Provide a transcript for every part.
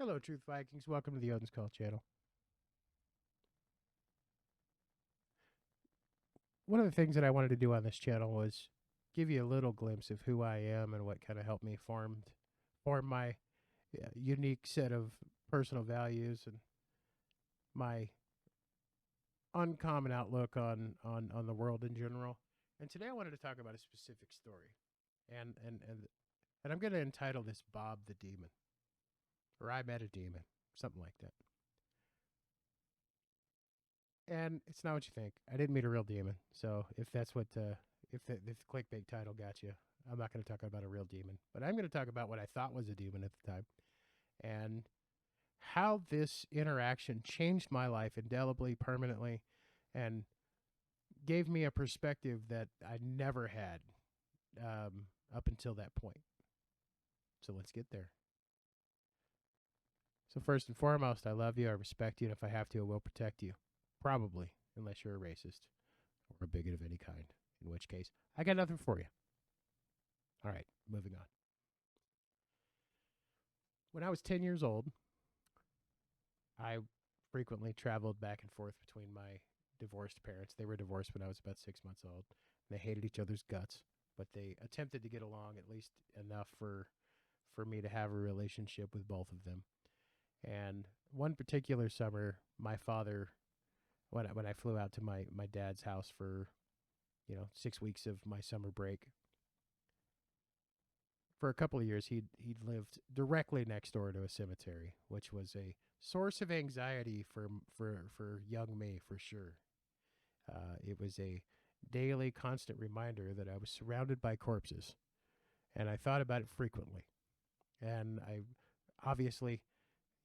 Hello, Truth Vikings. Welcome to the Odin's Call channel. One of the things that I wanted to do on this channel was give you a little glimpse of who I am and what kind of helped me form my unique set of personal values and my uncommon outlook on the world in general. And today I wanted to talk about a specific story, and and and and I'm going to entitle this "Bob the Demon," or "I Met a Demon," something like that. And it's not what you think. I didn't meet a real demon. So if that's what, if the clickbait title got you, I'm not going to talk about a real demon. But I'm going to talk about what I thought was a demon at the time and how this interaction changed my life indelibly, permanently, and gave me a perspective that I never had up until that point. So let's get there. So first and foremost, I love you. I respect you. And if I have to, I will protect you. Probably, unless you're a racist or a bigot of any kind, in which case, I got nothing for you. All right, moving on. When I was 10 years old, I frequently traveled back and forth between my divorced parents. They were divorced when I was about 6 months old. They hated each other's guts, but they attempted to get along at least enough for me to have a relationship with both of them. And one particular summer, my father, when I flew out to my dad's house for 6 weeks of my summer break, for a couple of years he'd lived directly next door to a cemetery, which was a source of anxiety for young me for sure. It was a daily, constant reminder that I was surrounded by corpses, and I thought about it frequently. And I obviously,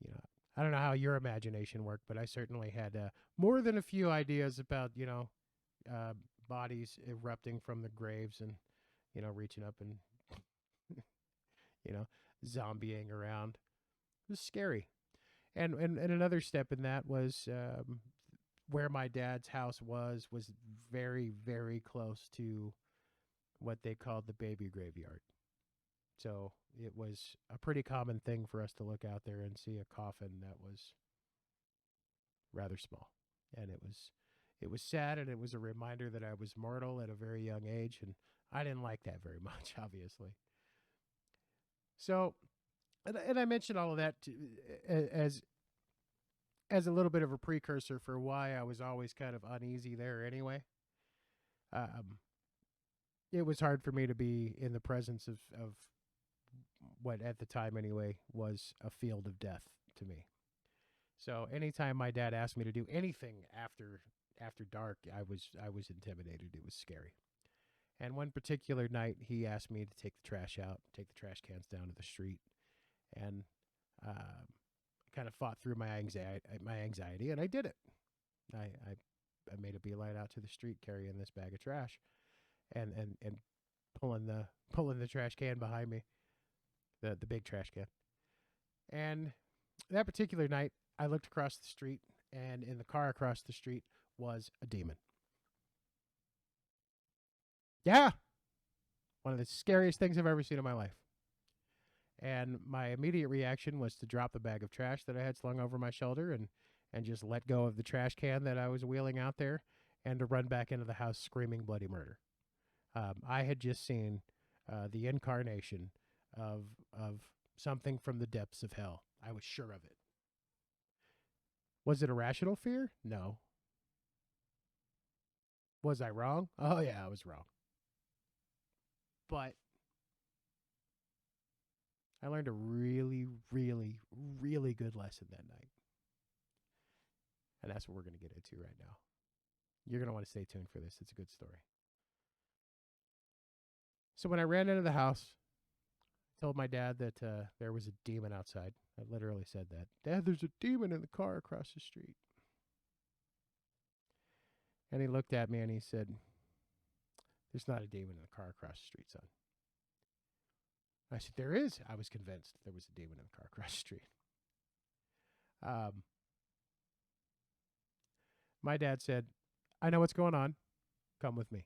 you know, I don't know how your imagination worked, but I certainly had more than a few ideas about uh, bodies erupting from the graves and reaching up and you know zombieing around. It was scary. And another step in that was where my dad's house was very, very close to what they called the baby graveyard. So it was a pretty common thing for us to look out there and see a coffin that was rather small. And it was sad, and it was a reminder that I was mortal at a very young age, and I didn't like that very much, obviously. So, and I mentioned all of that as a little bit of a precursor for why I was always kind of uneasy there anyway. Um, it was hard for me to be in the presence of what at the time anyway was a field of death to me. So anytime my dad asked me to do anything after dark, I was intimidated. It was scary. And one particular night, he asked me to take the trash out, take the trash cans down to the street, and kind of fought through my anxiety, and I did it. I made a beeline out to the street carrying this bag of trash, and pulling the trash can behind me, the big trash can. And that particular night, I looked across the street, and in the car across the street was a demon. Yeah, one of the scariest things I've ever seen in my life. And my immediate reaction was to drop the bag of trash that I had slung over my shoulder and just let go of the trash can that I was wheeling out there and to run back into the house screaming bloody murder. I had just seen the incarnation of of something from the depths of hell. I was sure of it. Was it a rational fear? No. Was I wrong? Oh yeah, I was wrong. But I learned a really, really, really good lesson that night. And that's what we're going to get into right now. You're going to want to stay tuned for this. It's a good story. So when I ran into the house, I told my dad that there was a demon outside. I literally said that. Dad, there's a demon in the car across the street. And he looked at me and he said, there's not a demon in the car across the street, son. I said, there is. I was convinced there was a demon in the car across the street. Um, my dad said, I know what's going on. Come with me.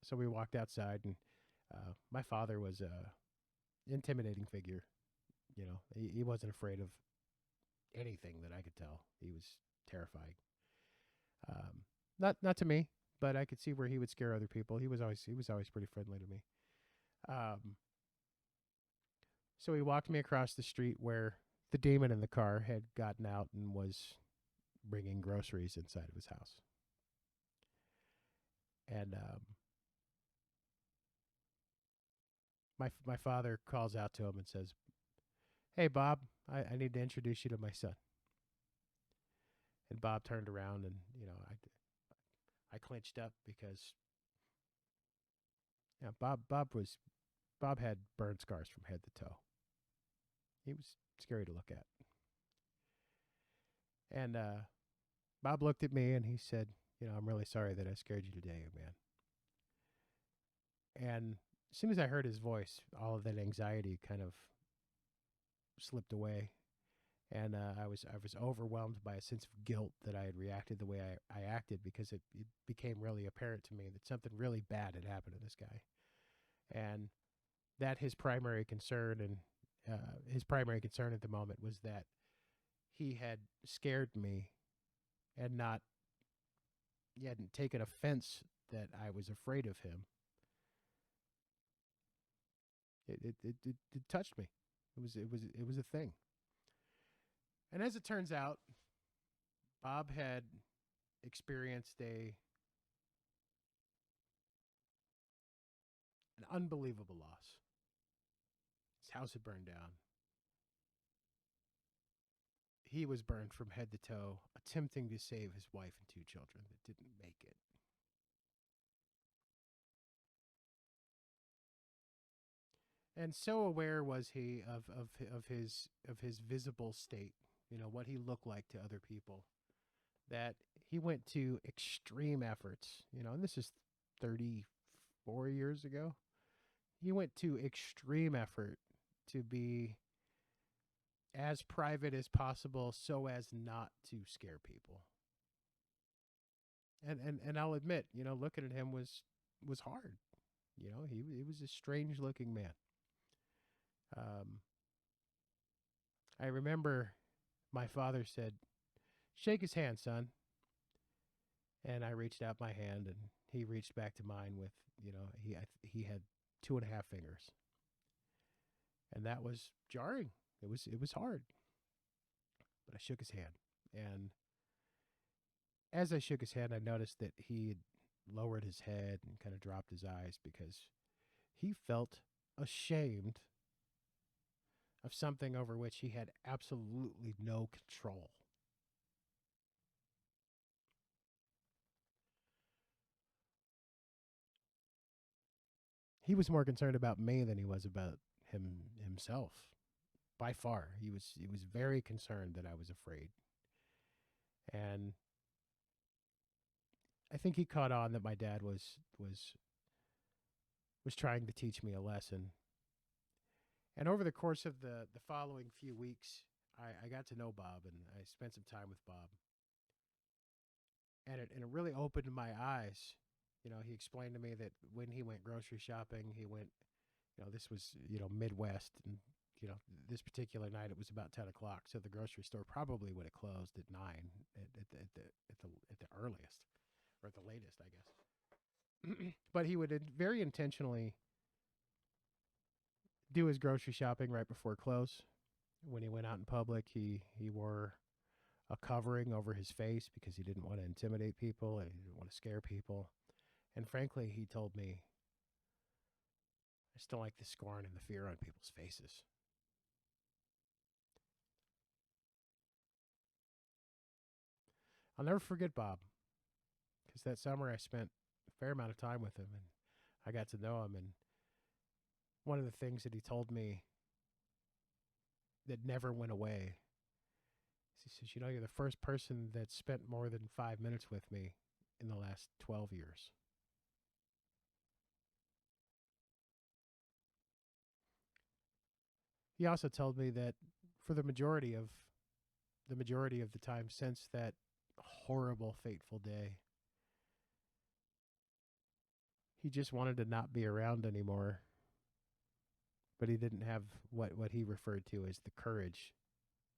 So we walked outside, and my father was a intimidating figure, He wasn't afraid of anything that I could tell. He was terrifying. Not to me, but I could see where he would scare other people. He was always pretty friendly to me. Um, so he walked me across the street where the demon in the car had gotten out and was bringing groceries inside of his house. And my father calls out to him and says, "Hey, Bob, I need to introduce you to my son." And Bob turned around, and I clinched up because Bob had burn scars from head to toe. He was scary to look at. And Bob looked at me and he said, "I'm really sorry that I scared you today, young man." And as soon as I heard his voice, all of that anxiety kind of slipped away, and I was overwhelmed by a sense of guilt that I had reacted the way I acted, because it became really apparent to me that something really bad had happened to this guy, and that his primary concern at the moment was that he had scared me, and not he hadn't taken offense that I was afraid of him. It touched me. It was a thing. And as it turns out, Bob had experienced an unbelievable loss. His house had burned down. He was burned from head to toe, attempting to save his wife and two children that didn't make it. And so aware was he of his visible state, what he looked like to other people, that he went to extreme efforts, and this is 34 years ago. He went to extreme effort to be as private as possible so as not to scare people. And I'll admit, looking at him was hard. He was a strange looking man. Um, I remember my father said, "Shake his hand, son." And I reached out my hand, and he reached back to mine with, he had 2.5 fingers, and that was jarring. It was hard, but I shook his hand, and as I shook his hand, I noticed that he had lowered his head and kind of dropped his eyes because he felt ashamed of something over which he had absolutely no control. He was more concerned about me than he was about himself. By far, he was very concerned that I was afraid, and I think he caught on that my dad was trying to teach me a lesson. And over the course of the following few weeks, I got to know Bob, and I spent some time with Bob, and it really opened my eyes. He explained to me that when he went grocery shopping, he went, this was, Midwest, and this particular night it was about 10 o'clock, so the grocery store probably would have closed at 9 at the earliest, or at the latest, I guess. But he would very intentionally do his grocery shopping right before close. When he went out in public, he wore a covering over his face because he didn't want to intimidate people and he didn't want to scare people. And frankly, he told me, "I still like the scorn and the fear on people's faces." I'll never forget Bob, because that summer I spent a fair amount of time with him, and I got to know him. And one of the things that he told me that never went away is, he says, "You're the first person that spent more than 5 minutes with me in the last 12 years." He also told me that for the majority of the time since that horrible, fateful day, he just wanted to not be around anymore. but he didn't have what he referred to as the courage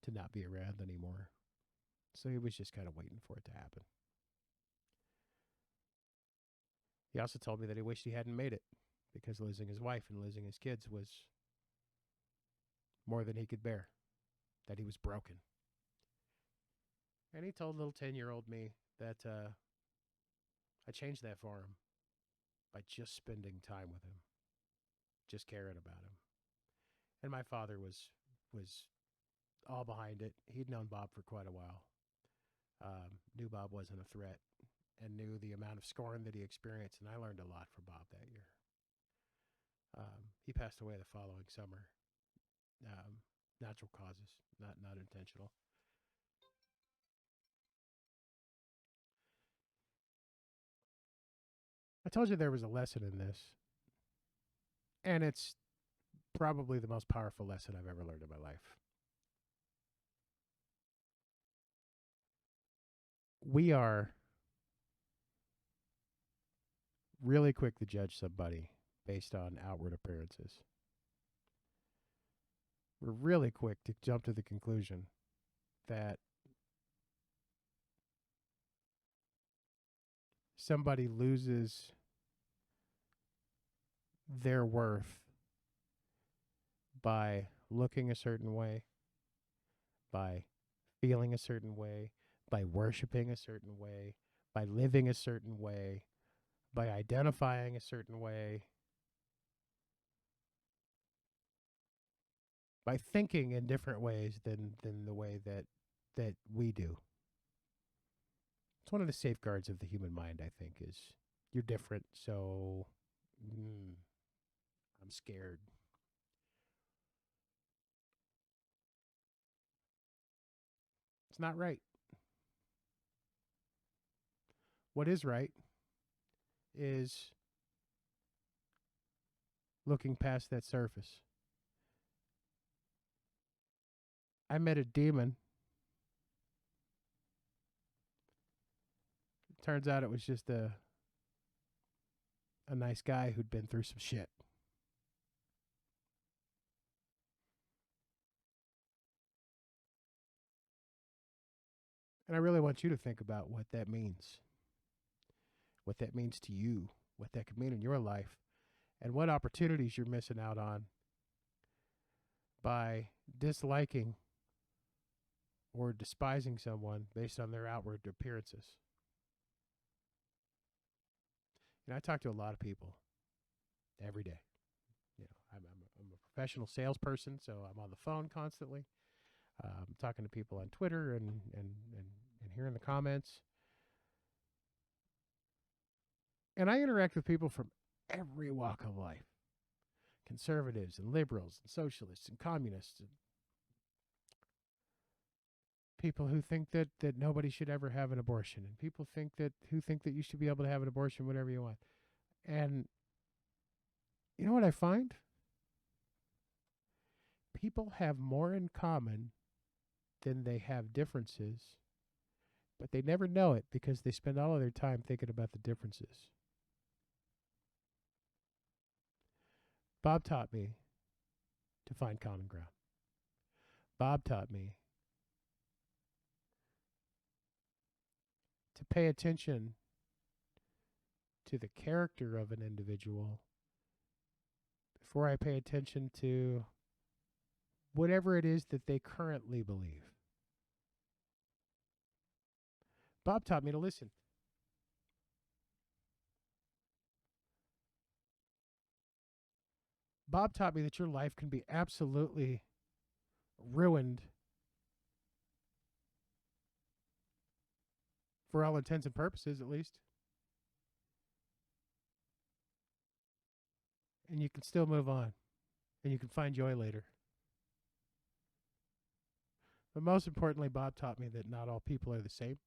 to not be around anymore. So he was just kind of waiting for it to happen. He also told me that he wished he hadn't made it because losing his wife and losing his kids was more than he could bear, that he was broken. And he told little 10-year-old me that I changed that for him by just spending time with him, just caring about him. And my father was all behind it. He'd known Bob for quite a while, knew Bob wasn't a threat, and knew the amount of scorn that he experienced. And I learned a lot from Bob that year. He passed away the following summer. Natural causes, not intentional. I told you there was a lesson in this, and it's probably the most powerful lesson I've ever learned in my life. We are really quick to judge somebody based on outward appearances. We're really quick to jump to the conclusion that somebody loses their worth by looking a certain way, by feeling a certain way, by worshiping a certain way, by living a certain way, by identifying a certain way, by thinking in different ways than the way that we do. It's one of the safeguards of the human mind, I think, is you're different, so I'm scared. It's not right. What is right is looking past that surface. I met a demon. Turns out it was just a nice guy who'd been through some shit. And I really want you to think about what that means to you, what that could mean in your life, and what opportunities you're missing out on by disliking or despising someone based on their outward appearances. I talk to a lot of people every day. I'm a professional salesperson, so I'm on the phone constantly. I'm talking to people on Twitter and hearing the comments. And I interact with people from every walk of life. Conservatives and liberals and socialists and communists and people who think that nobody should ever have an abortion, and people who think that you should be able to have an abortion whenever you want. And you know what I find? People have more in common than they have differences, but they never know it because they spend all of their time thinking about the differences. Bob taught me to find common ground. Bob taught me to pay attention to the character of an individual before I pay attention to whatever it is that they currently believe. Bob taught me to listen. Bob taught me that your life can be absolutely ruined for all intents and purposes, at least. And you can still move on. And you can find joy later. But most importantly, Bob taught me that not all people are the same.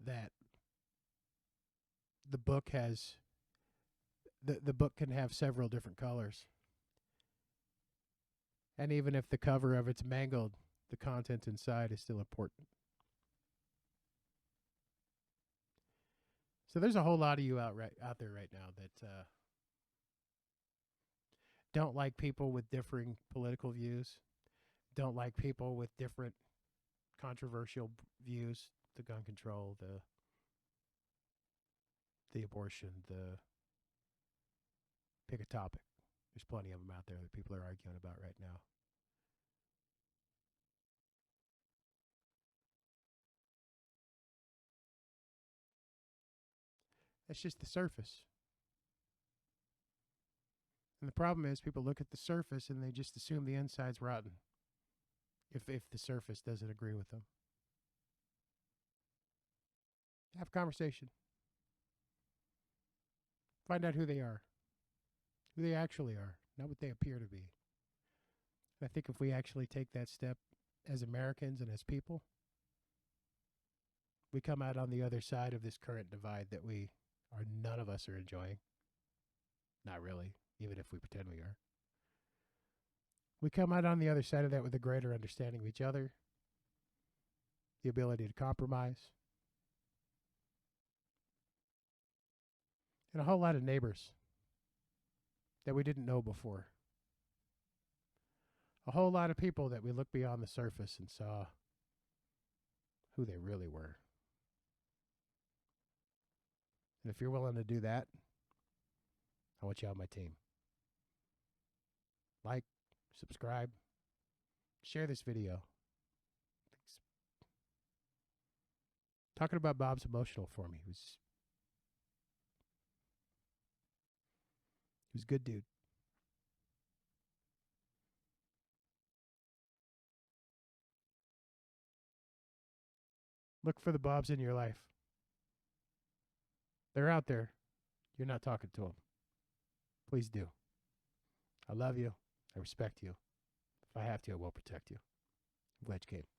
That the book has the book can have several different colors. And even if the cover of it's mangled, the content inside is still important. So there's a whole lot of you out there right now that don't like people with differing political views, don't like people with different controversial views, the gun control, the abortion, the pick a topic. There's plenty of them out there that people are arguing about right now. That's just the surface. And the problem is people look at the surface and they just assume the inside's rotten if the surface doesn't agree with them. Have a conversation. Find out who they are, who they actually are, not what they appear to be. I think if we actually take that step as Americans and as people, we come out on the other side of this current divide that none of us are enjoying. Not really, even if we pretend we are. We come out on the other side of that with a greater understanding of each other, the ability to compromise, and a whole lot of neighbors that we didn't know before. A whole lot of people that we looked beyond the surface and saw who they really were. And if you're willing to do that, I want you on my team. Like, subscribe, share this video. Talking about Bob's emotional for me. He was a good dude. Look for the Bobs in your life. They're out there. You're not talking to them. Please do. I love you. I respect you. If I have to, I will protect you. I'm glad you came.